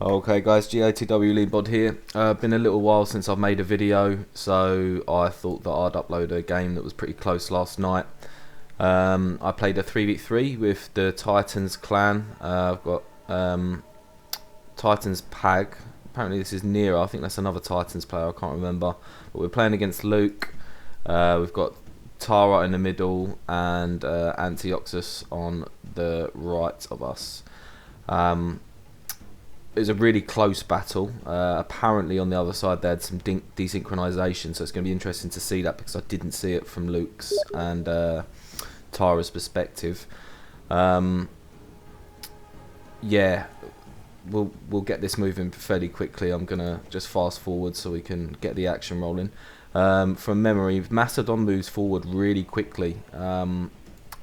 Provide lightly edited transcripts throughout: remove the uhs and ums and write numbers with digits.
Okay guys, GoTW Leadbod here. Been a little while since I've made a video, so I thought that I'd upload a game that was pretty close last night. I played a 3v3 with the Titans clan. I've got Titans Pag. Apparently this is Nero. I think that's another Titans player, I can't remember. But we're playing against Luke. We've got Tara in the middle and Antioxus on the right of us. It was a really close battle. Apparently on the other side they had some desynchronization, so it's going to be interesting to see that because I didn't see it from Luke's and Tara's perspective. Yeah, we'll get this moving fairly quickly. I'm going to just fast forward so we can get the action rolling. From memory, Macedon moves forward really quickly.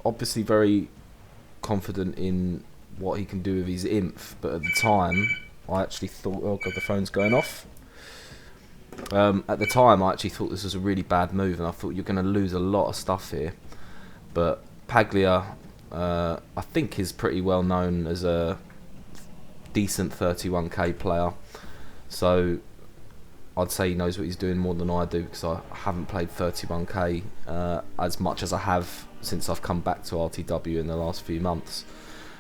Obviously very confident in what he can do with his inf, but at the time I actually thought, oh god, the phone's going off. At the time I actually thought this was a really bad move and I thought you're going to lose a lot of stuff here, but Paglia I think is pretty well known as a decent 31k player, so I'd say he knows what he's doing more than I do, because I haven't played 31k as much as I have since I've come back to RTW in the last few months.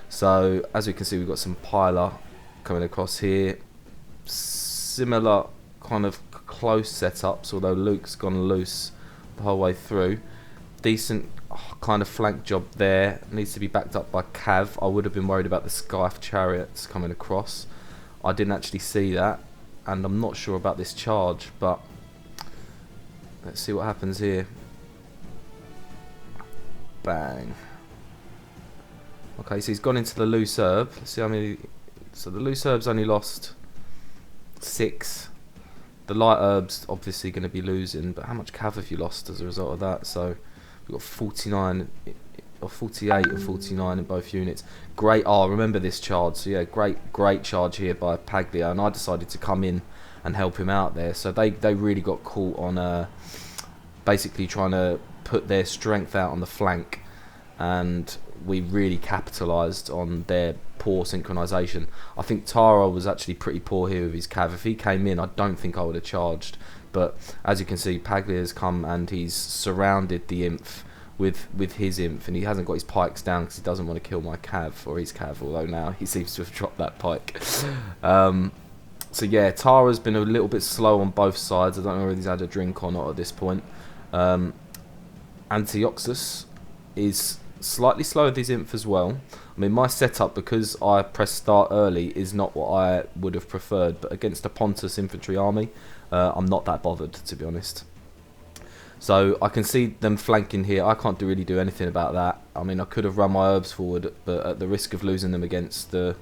So as we can see, we've got some piler coming across here, similar kind of close setups, although Luke's gone loose the whole way through. Decent kind of flank job there, needs to be backed up by Cav. I would have been worried about the Scythe chariots coming across. I didn't actually see that, and I'm not sure about this charge, but let's see what happens here. Bang. Okay, so he's gone into the loose herb. Let's see how many. So the loose herb's only lost 6. The light herb's obviously going to be losing, but how much cav have you lost as a result of that? So we've got 49 or 48 or 49 in both units. Great. Oh, remember this charge. So yeah, great charge here by Paglia, and I decided to come in and help him out there. So they really got caught on basically trying to put their strength out on the flank, and we really capitalised on their poor synchronisation. I think Tara was actually pretty poor here with his cav. If he came in, I don't think I would have charged. But as you can see, Paglia has come and he's surrounded the inf with his inf, and he hasn't got his pikes down because he doesn't want to kill my cav or his cav, although now he seems to have dropped that pike. So yeah, Tara's been a little bit slow on both sides. I don't know whether he's had a drink or not at this point. Antioxus is slightly slow with his inf as well. I mean, my setup, because I pressed start early, is not what I would have preferred, but against a Pontus infantry army, I'm not that bothered, to be honest. So I can see them flanking here. I can't really do anything about that. I mean, I could have run my herbs forward, but at the risk of losing them against the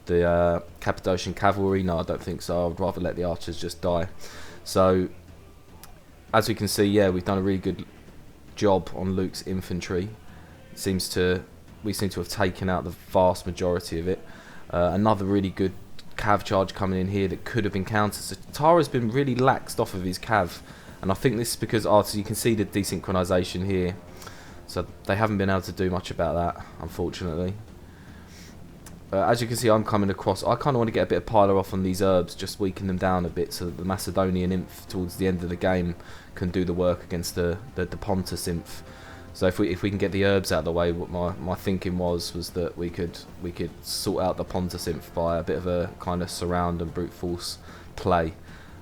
Cappadocian cavalry, no, I don't think so. I'd rather let the archers just die. So as we can see, yeah, we've done a really good job on Luke's infantry. We seem to have taken out the vast majority of it. Another really good cav charge coming in here that could have been countered. So Tara's been really laxed off of his cav, and I think this is because, so you can see the desynchronization here, so they haven't been able to do much about that, unfortunately. As you can see, I'm coming across. I kind of want to get a bit of piler off on these herbs, just weaken them down a bit so that the Macedonian inf towards the end of the game can do the work against the Pontus inf. So if we can get the herbs out of the way, what my thinking was that we could sort out the Pontus inf by a bit of a kind of surround and brute force play.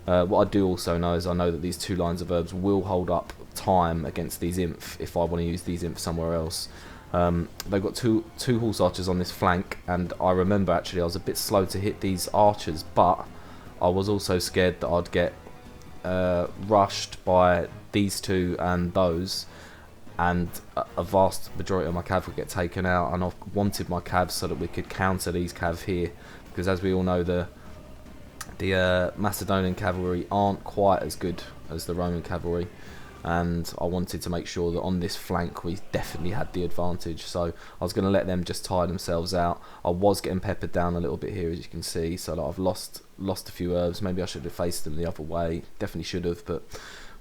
What I do also know is I know that these 2 lines of herbs will hold up time against these inf if I want to use these inf somewhere else. They've got two horse archers on this flank, and I remember actually I was a bit slow to hit these archers, but I was also scared that I'd get rushed by these 2 and those, and a vast majority of my cav would get taken out, and I wanted my cav so that we could counter these cav here, because as we all know, the Macedonian cavalry aren't quite as good as the Roman cavalry, and I wanted to make sure that on this flank we definitely had the advantage. So I was going to let them just tire themselves out. I was getting peppered down a little bit here, as you can see, so I've lost a few herbs. Maybe I should have faced them the other way, definitely should have, but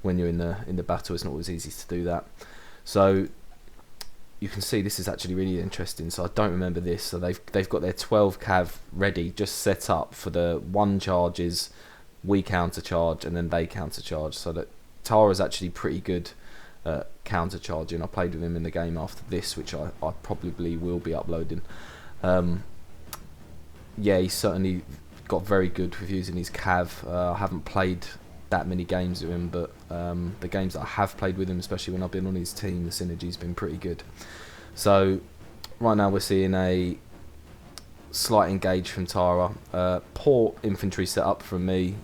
when you're in the battle, it's not always easy to do that. So you can see this is actually really interesting. So I don't remember this. So they've got their 12 cav ready, just set up for the one charges, we counter charge, and then they counter charge. So that Tara's actually pretty good at counter charging. I played with him in the game after this, which I probably will be uploading. Yeah, he's certainly got very good with using his cav. I haven't played that many games with him, but the games that I have played with him, especially when I've been on his team, the synergy's been pretty good. So right now we're seeing a slight engage from Tara. Poor infantry setup from me,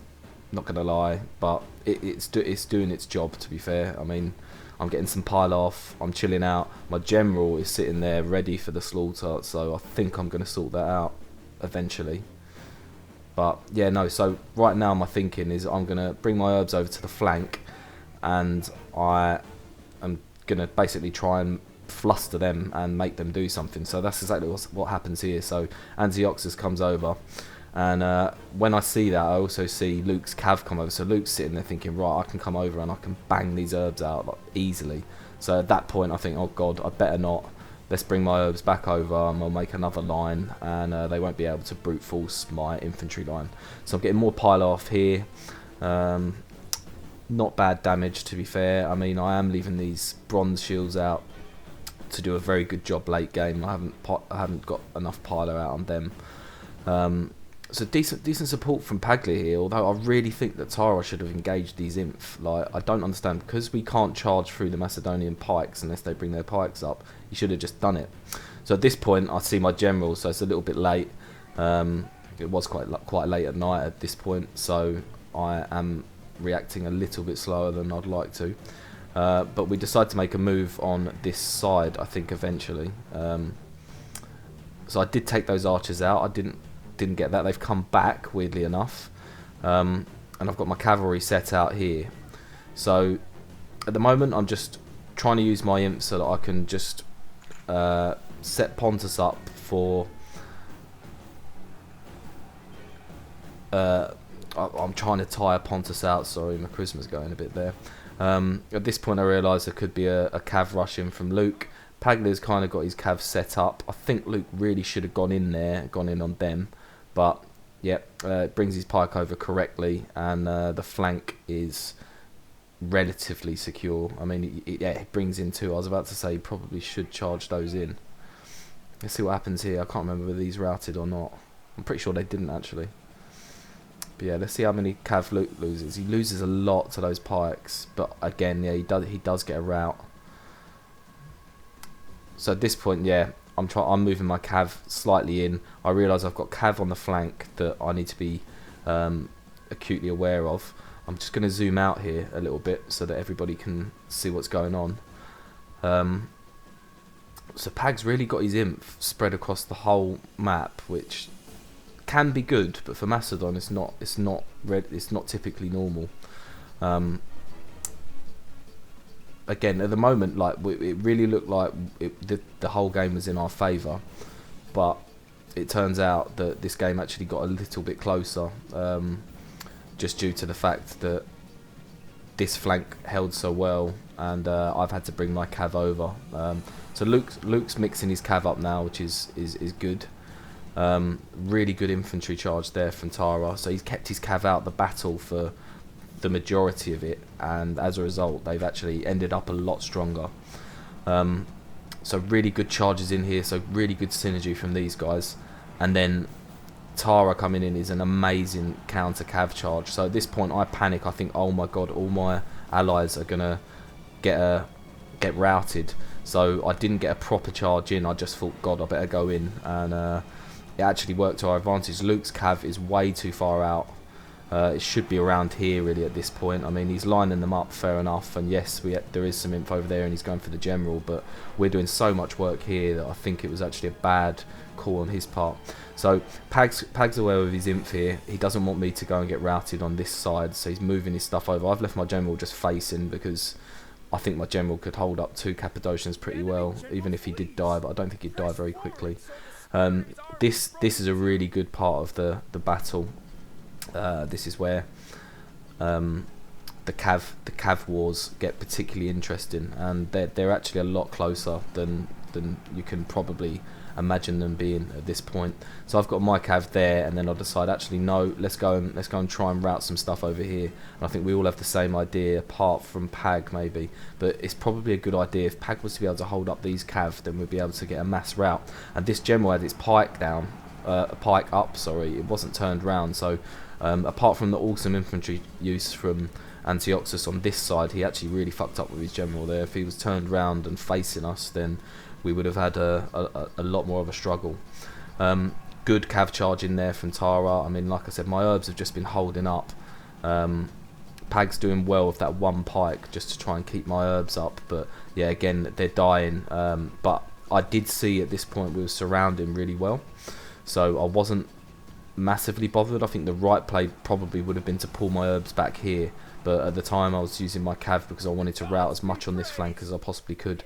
not gonna lie, but it's doing its job, to be fair. I mean, I'm getting some pile off, I'm chilling out. My general is sitting there ready for the slaughter, so I think I'm gonna sort that out eventually. But yeah, no, so right now my thinking is I'm going to bring my herbs over to the flank, and I am going to basically try and fluster them and make them do something. So that's exactly what happens here. So Anzioxus comes over, and when I see that, I also see Luke's cav come over. So Luke's sitting there thinking, right, I can come over and I can bang these herbs out like, easily. So at that point I think, oh god, I better not. Let's bring my herbs back over and we'll make another line, and they won't be able to brute force my infantry line. So I'm getting more pile off here. Not bad damage, to be fair. I mean, I am leaving these bronze shields out to do a very good job late game. I haven't got enough piler out on them. So decent support from Paglia here, although I really think that Tara should have engaged these inf. Like, I don't understand, because we can't charge through the Macedonian pikes unless they bring their pikes up. He should have just done it. So at this point I see my general, so it's a little bit late. It was quite late at night at this point, so I am reacting a little bit slower than I'd like to. But we decide to make a move on this side, I think, eventually. So I did take those archers out. I didn't get that. They've come back, weirdly enough. And I've got my cavalry set out here. So at the moment I'm just trying to use my imp so that I can just set Pontus up for I'm trying to tire Pontus out. Sorry, my charisma's going a bit there. At this point I realise there could be a cav rush in from Luke. Paglia's kind of got his cav set up. I think Luke really should have gone in on them, but yeah, brings his pike over correctly, and the flank is relatively secure. I mean, it brings in two. I was about to say he probably should charge those in. Let's see what happens here. I can't remember whether these routed or not. I'm pretty sure they didn't actually. But yeah, let's see how many cav Luke loses. He loses a lot to those pikes, but again, yeah, he does get a rout. So at this point, yeah, I'm moving my cav slightly in. I realise I've got cav on the flank that I need to be acutely aware of. I'm just going to zoom out here a little bit so that everybody can see what's going on. So Pag's really got his imp spread across the whole map, which can be good, but for Macedon it's not typically normal. Again, at the moment, like it really looked like the whole game was in our favour, but it turns out that this game actually got a little bit closer, just due to the fact that this flank held so well, and I've had to bring my cav over. So Luke's mixing his cav up now, which is good. Really good infantry charge there from Tara. So he's kept his cav out the battle for the majority of it, and as a result they've actually ended up a lot stronger. So really good charges in here, so really good synergy from these guys, and then Tara coming in is an amazing counter cav charge. So at this point I panic. I think, oh my god, all my allies are gonna get routed. So I didn't get a proper charge in. I just thought, god, I better go in, and it actually worked to our advantage. Luke's cav is way too far out. It should be around here really at this point. I mean, he's lining them up, fair enough, and yes, there is some info over there and he's going for the general, but we're doing so much work here that I think it was actually a bad call on his part. So Pag's aware of his inf here. He doesn't want me to go and get routed on this side, so he's moving his stuff over. I've left my general just facing because I think my general could hold up two Cappadocians pretty well, even if he did die, but I don't think he'd die very quickly. This is a really good part of the battle. This is where the cav wars get particularly interesting, and they're actually a lot closer than than you can probably imagine them being at this point. So I've got my cav there, and then I'll decide, actually no, let's go and try and route some stuff over here. And I think we all have the same idea, apart from Pag maybe, but it's probably a good idea if Pag was to be able to hold up these cav, then we'd be able to get a mass route. And this general had its pike down, pike up, sorry, it wasn't turned round. So apart from the awesome infantry use from Antioxus on this side, he actually really fucked up with his general there. If he was turned round and facing us, then we would have had a lot more of a struggle. Good cav charge in there from Tara. I mean, like I said, my herbs have just been holding up. Pag's doing well with that one pike just to try and keep my herbs up, but yeah, again, they're dying. But I did see at this point we were surrounding really well, so I wasn't massively bothered. I think the right play probably would have been to pull my herbs back here, but at the time I was using my cav because I wanted to route as much on this flank as I possibly could.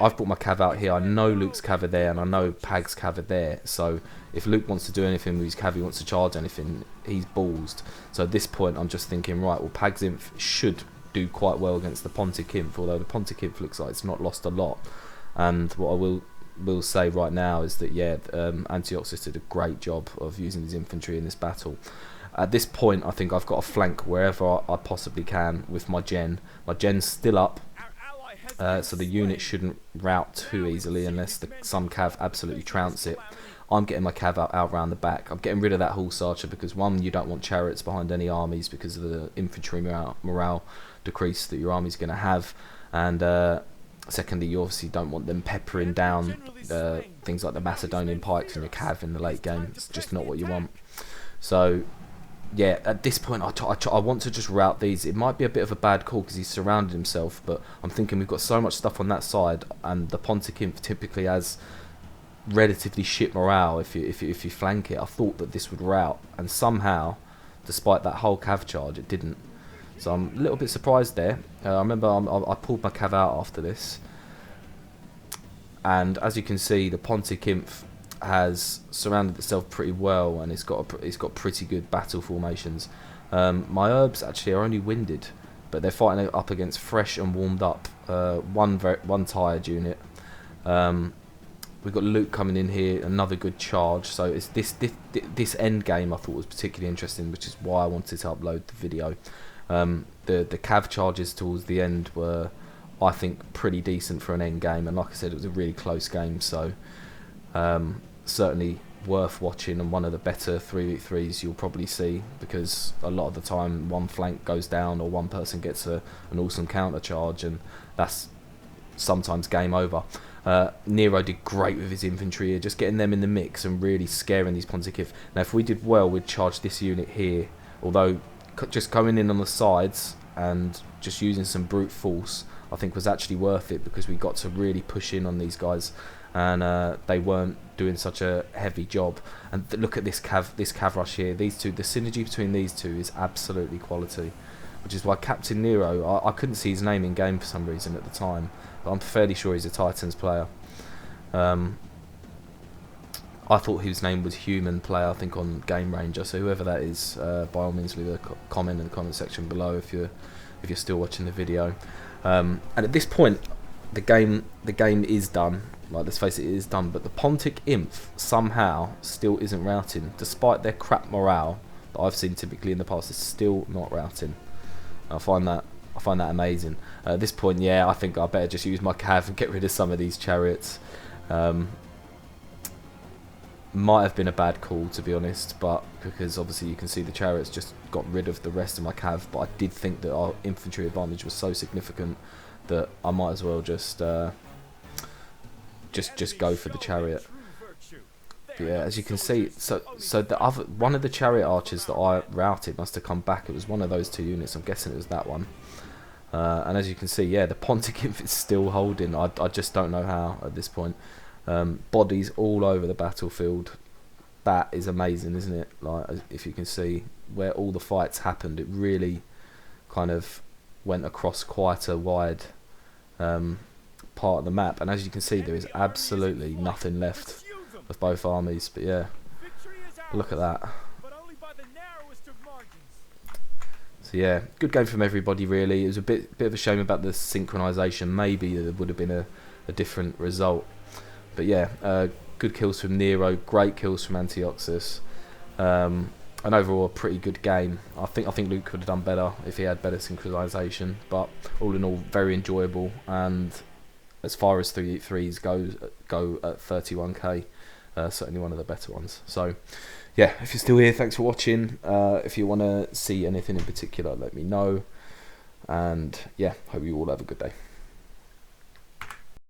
I've brought my cav out here. I know Luke's cav are there, and I know Pag's cav are there, so if Luke wants to do anything with his cav, he wants to charge anything, he's ballsed. So at this point I'm just thinking, right, well, Pag's Inf should do quite well against the Pontic Inf, although the Pontic Inf looks like it's not lost a lot. And what I will say right now is that, yeah, Antioxus did a great job of using his infantry in this battle. At this point, I think I've got to flank wherever I possibly can with my gen. My gen's still up, so the unit shouldn't route too easily unless some cav absolutely trounce it. I'm getting my cav out round the back. I'm getting rid of that horse archer because, one, you don't want chariots behind any armies because of the infantry morale decrease that your army's going to have, and secondly, you obviously don't want them peppering down things like the Macedonian pikes and your cav in the late game. It's just not what you want. So yeah, at this point I want to just route these. It might be a bit of a bad call because he's surrounded himself, but I'm thinking we've got so much stuff on that side, and the Pontic Inf typically has relatively shit morale if you flank it. I thought that this would route, and somehow, despite that whole cav charge, it didn't. So I'm a little bit surprised there. I remember I pulled my cav out after this, and as you can see, the Pontic Inf has surrounded itself pretty well, and it's got pretty good battle formations. My herbs actually are only winded, but they're fighting up against fresh and warmed up one tired unit. We've got Luke coming in here, another good charge. So it's this end game I thought was particularly interesting, which is why I wanted to upload the video. The cav charges towards the end were, I think, pretty decent for an end game, and like I said, it was a really close game, so certainly worth watching, and one of the better 3v3s you'll probably see, because a lot of the time one flank goes down or one person gets an awesome counter charge, and that's sometimes game over. Nero did great with his infantry here, just getting them in the mix and really scaring these Pontic Inf. Now if we did well, we'd charge this unit here, although just going in on the sides and just using some brute force I think was actually worth it, because we got to really push in on these guys, and they weren't doing such a heavy job. And look at this cav rush here. These two, the synergy between these two is absolutely quality, which is why Captain Nero, I couldn't see his name in game for some reason at the time, but I'm fairly sure he's a Titans player. I thought his name was Human Player, I think, on Game Ranger. So whoever that is, by all means leave a comment in the comment section below if you're still watching the video. And at this point, the game is done. Like, let's face it, it is done. But the Pontic Inf somehow still isn't routing, despite their crap morale that I've seen typically in the past. It's still not routing. I find that amazing. At this point, yeah, I think I better just use my cav and get rid of some of these chariots. Might have been a bad call, to be honest, but because obviously you can see the chariots just got rid of the rest of my cav, but I did think that our infantry advantage was so significant that I might as well just go for the chariot. But yeah, as you can see, so the one of the chariot archers that I routed must have come back. It was one of those two units. I'm guessing it was that one. And as you can see, yeah, the Pontic Inf is still holding. I just don't know how at this point. Bodies all over the battlefield. That is amazing, isn't it? Like, if you can see where all the fights happened, it really kind of went across quite a wide part of the map. And as you can see, there is absolutely nothing left of both armies. But yeah, look at that. So yeah, good game from everybody really. It was a bit of a shame about the synchronisation. Maybe there would have been a different result. But yeah, good kills from Nero, great kills from Antioxus. And overall a pretty good game. I think Luke could have done better if he had better synchronization, but all in all very enjoyable. And as far as 3-3s go at 31k, certainly one of the better ones. So yeah, if you're still here, thanks for watching. If you want to see anything in particular, let me know. And yeah, hope you all have a good day.